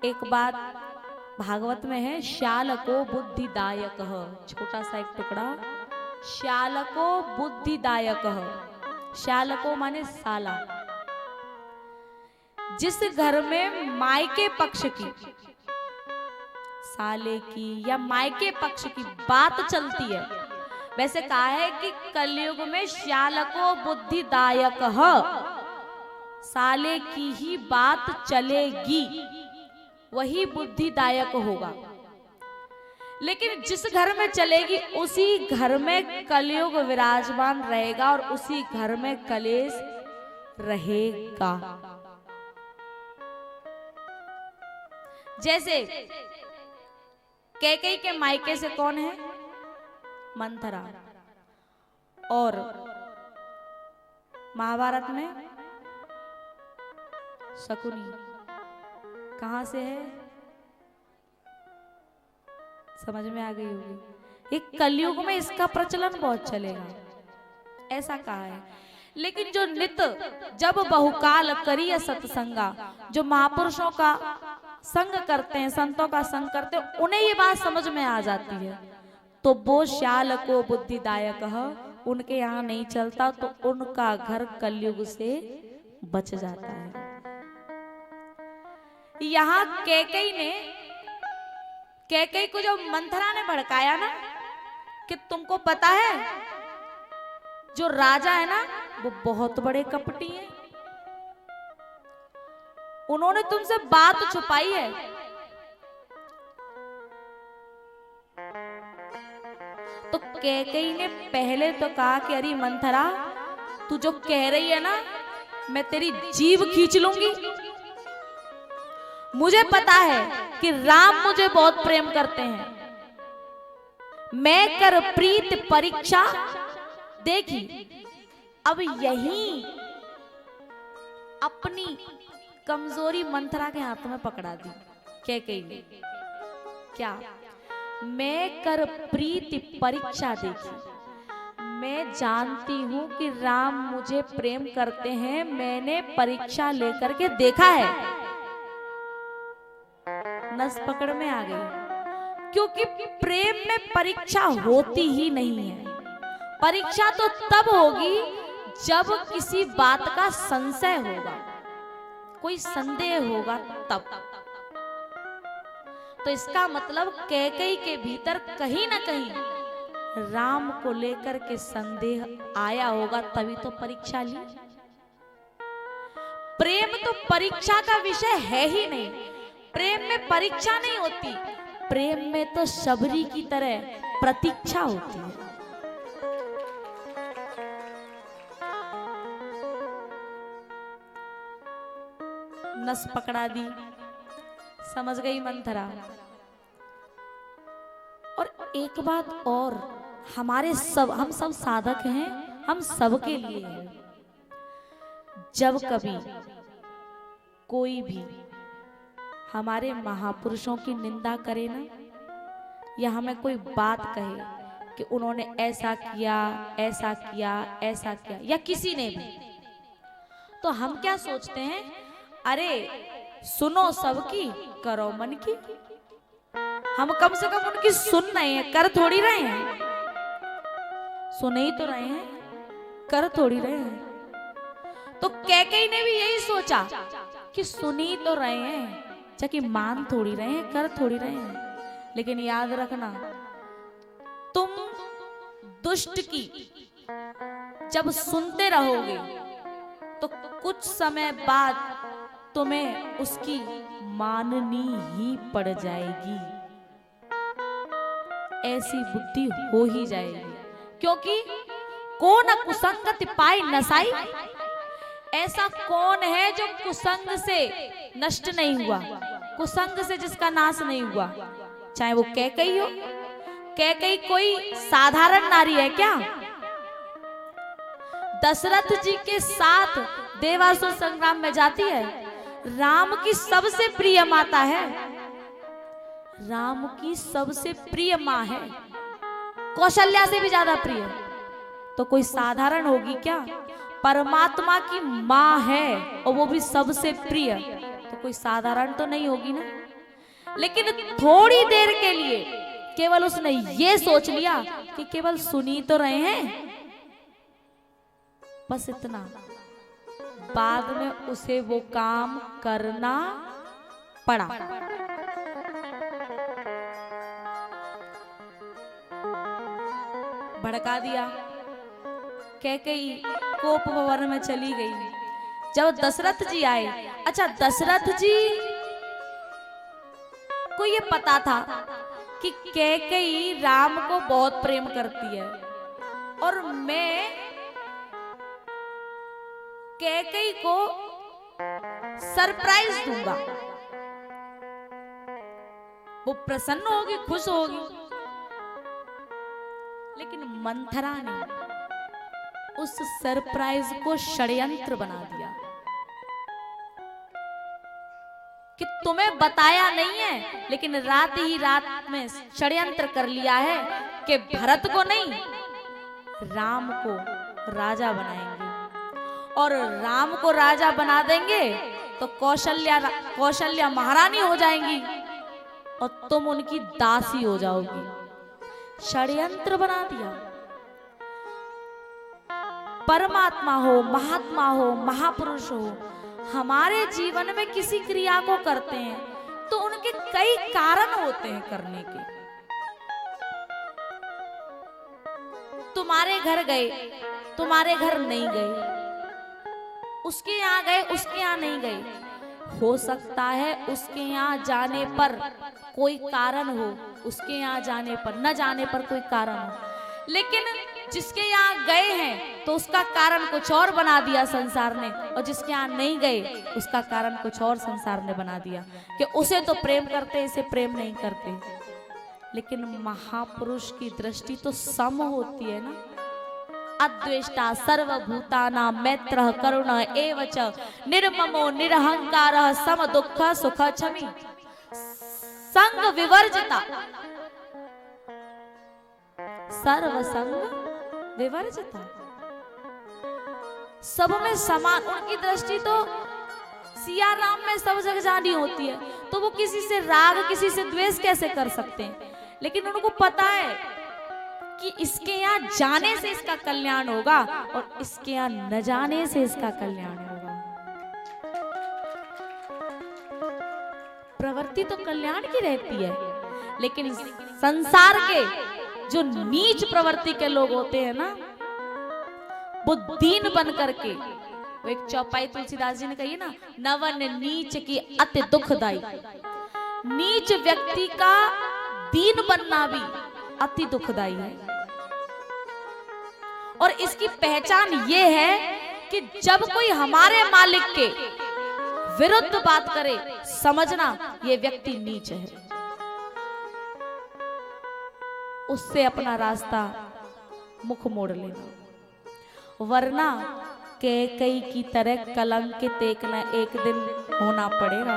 एक बात भागवत में है, श्यालको बुद्धिदायक, छोटा सा एक टुकड़ा, श्यालको बुद्धिदायक। श्यालको माने साला। जिस घर में मायके पक्ष की, साले की या मायके पक्ष की बात चलती है, वैसे कहा है कि कलयुग में श्यालको बुद्धिदायक, साले की ही बात चलेगी, वही बुद्धिदायक होगा। लेकिन जिस घर में चलेगी उसी घर में कलयुग विराजमान रहेगा और उसी घर में कलेश रहेगा। जैसे कैकेयी के मायके से कौन है? मंथरा। और महाभारत में शकुनी। कहां से है? समझ में आ गई होगी। एक कलयुग में इसका प्रचलन बहुत चलेगा, ऐसा कहा है। लेकिन जो नित्य जब बहुकाल करिय सत्संगा, जो महापुरुषों का संग करते हैं, संतों का संग करते हैं, उन्हें ये बात समझ में आ जाती है, तो वो श्यालको बुद्धिदायक है, उनके यहाँ नहीं चलता, तो उनका घर कलयुग से बच जाता है। यहाँ कैकेयी को जब मंथरा ने भड़काया ना कि तुमको पता है जो राजा है ना वो बहुत बड़े कपटी हैं, उन्होंने तुमसे बात छुपाई है, तो कैकेयी ने पहले तो कहा कि अरे मंथरा, तू जो कह रही है ना मैं तेरी जीभ खींच लूंगी। मुझे पता है कि राम मुझे बहुत प्रेम करते हैं, मैं कर प्रीत परीक्षा देखी। अब यही अपनी कमजोरी मंथरा के हाथ में पकड़ा दी कैकेयी ने। क्या? मैं कर प्रीति परीक्षा देखी, मैं जानती हूं कि राम मुझे प्रेम करते हैं, मैंने परीक्षा लेकर के देखा है। नस पकड़ में आ गई, क्योंकि प्रेम में परीक्षा होती ही नहीं है। परीक्षा तो तब होगी जब किसी बात का संशय होगा, कोई संदेह होगा तब। तो इसका मतलब कैकेयी के भीतर कहीं ना कहीं राम को लेकर के संदेह आया होगा, तभी तो परीक्षा ली। प्रेम तो परीक्षा का विषय है ही नहीं, प्रेम में परीक्षा नहीं होती, प्रेम में तो शबरी की तरह प्रतीक्षा होती है। नस पकड़ा दी, समझ गई मंथरा। और एक बात और, हम सब साधक हैं, हम सबके लिए हैं। जब कभी कोई भी हमारे महापुरुषों की निंदा करे ना, या हमें कोई बात कहे कि उन्होंने ऐसा किया, ऐसा किया, ऐसा किया, या किसी ने भी, तो हम क्या सोचते हैं? अरे सुनो सबकी, करो मन की। हम कम से कम उनकी सुन रहे हैं, कर थोड़ी रहे हैं। सुन ही तो रहे हैं, कर थोड़ी रहे हैं। तो कैकेयी ने भी यही सोचा कि सुन ही तो रहे हैं, कि मान थोड़ी रहे हैं, कर थोड़ी रहे हैं। लेकिन याद रखना, तुम दुष्ट की जब सुनते रहोगे तो कुछ समय बाद तुम्हें उसकी माननी ही पड़ जाएगी, ऐसी बुद्धि हो ही जाएगी। क्योंकि कौन कुसंगति पाई नसाई, ऐसा कौन है जो कुसंग से नष्ट नहीं हुआ, कुसंग से जिसका नाश नहीं हुआ? चाहे वो कैकेयी हो। कैकेयी कोई साधारण नारी है क्या? दशरथ जी के साथ देवासुर संग्राम में जाती है, राम की सबसे प्रिय माता है, राम की सबसे प्रिय माँ है, कौशल्या से भी ज्यादा प्रिय। तो कोई साधारण होगी क्या? परमात्मा की माँ है और वो भी सबसे प्रिय, तो कोई साधारण तो नहीं होगी ना। लेकिन थोड़ी देर के लिए केवल उसने ये सोच लिया कि केवल सुनी तो रहे हैं, बस इतना। बाद में उसे वो काम करना पड़ा। भड़का दिया, कैकेयी कोप भवन में चली गई। जब दशरथ जी आए, अच्छा दशरथ जी को ये पता था कि कैकेयी राम को बहुत प्रेम करती है और मैं कैकेयी को सरप्राइज दूंगा, वो प्रसन्न होगी, खुश होगी। लेकिन मंथरा ने उस सरप्राइज को षड्यंत्र बना दिया कि तुम्हें बताया नहीं है, लेकिन रात ही रात में षड्यंत्र कर लिया है कि भरत को नहीं, राम को राजा बनाएंगे और राम को राजा बना देंगे तो कौशल्या महारानी हो जाएंगी और तुम उनकी दासी हो जाओगी। षड्यंत्र बना दिया। परमात्मा हो, महात्मा हो, महापुरुष हो, हमारे जीवन में किसी क्रिया को करते हैं तो उनके कई कारण होते हैं करने के। तुम्हारे घर गए, तुम्हारे घर नहीं गए, उसके यहाँ गए, उसके यहाँ नहीं गए, हो सकता है उसके यहाँ जाने पर कोई कारण हो, उसके यहाँ जाने पर न जाने पर कोई कारण हो, लेकिन जिसके यहाँ गए हैं तो उसका कारण कुछ और बना दिया संसार ने, और जिसके यहाँ नहीं गए उसका कारण कुछ और संसार ने बना दिया कि उसे तो प्रेम करते, इसे प्रेम नहीं करते। लेकिन महापुरुष की दृष्टि तो सम होती है ना। अद्वेष्टा सर्वभूतानां मैत्रः करुण एव च निर्ममो निरहंकारः सम दुःख सुख क्षमी संग विवर्जिता सर्व संग विवर्जिता। सब में समान, उनकी दृष्टि तो सिया राम में सब जग जानी होती है, तो वो किसी से राग, किसी से द्वेष कैसे कर सकते हैं। लेकिन उनको पता है कि इसके यहाँ जाने से इसका कल्याण होगा और इसके यहाँ न जाने से इसका कल्याण होगा। प्रवृत्ति तो कल्याण की रहती है, लेकिन संसार के जो नीच प्रवृत्ति के लोग होते हैं ना, वो दीन बन करके, वो एक चौपाई तुलसीदास जी ने कही ना, नवन नीच की अति दुखदाई। नीच व्यक्ति का दीन बनना भी अति दुखदाई है। और इसकी पहचान ये है कि जब कोई हमारे मालिक के विरुद्ध बात करे, समझना ये व्यक्ति नीच है, उससे अपना रास्ता मुख मोड़ लेना, वरना कैकेयी की तरह कलंकित एक न एक दिन होना पड़ेगा।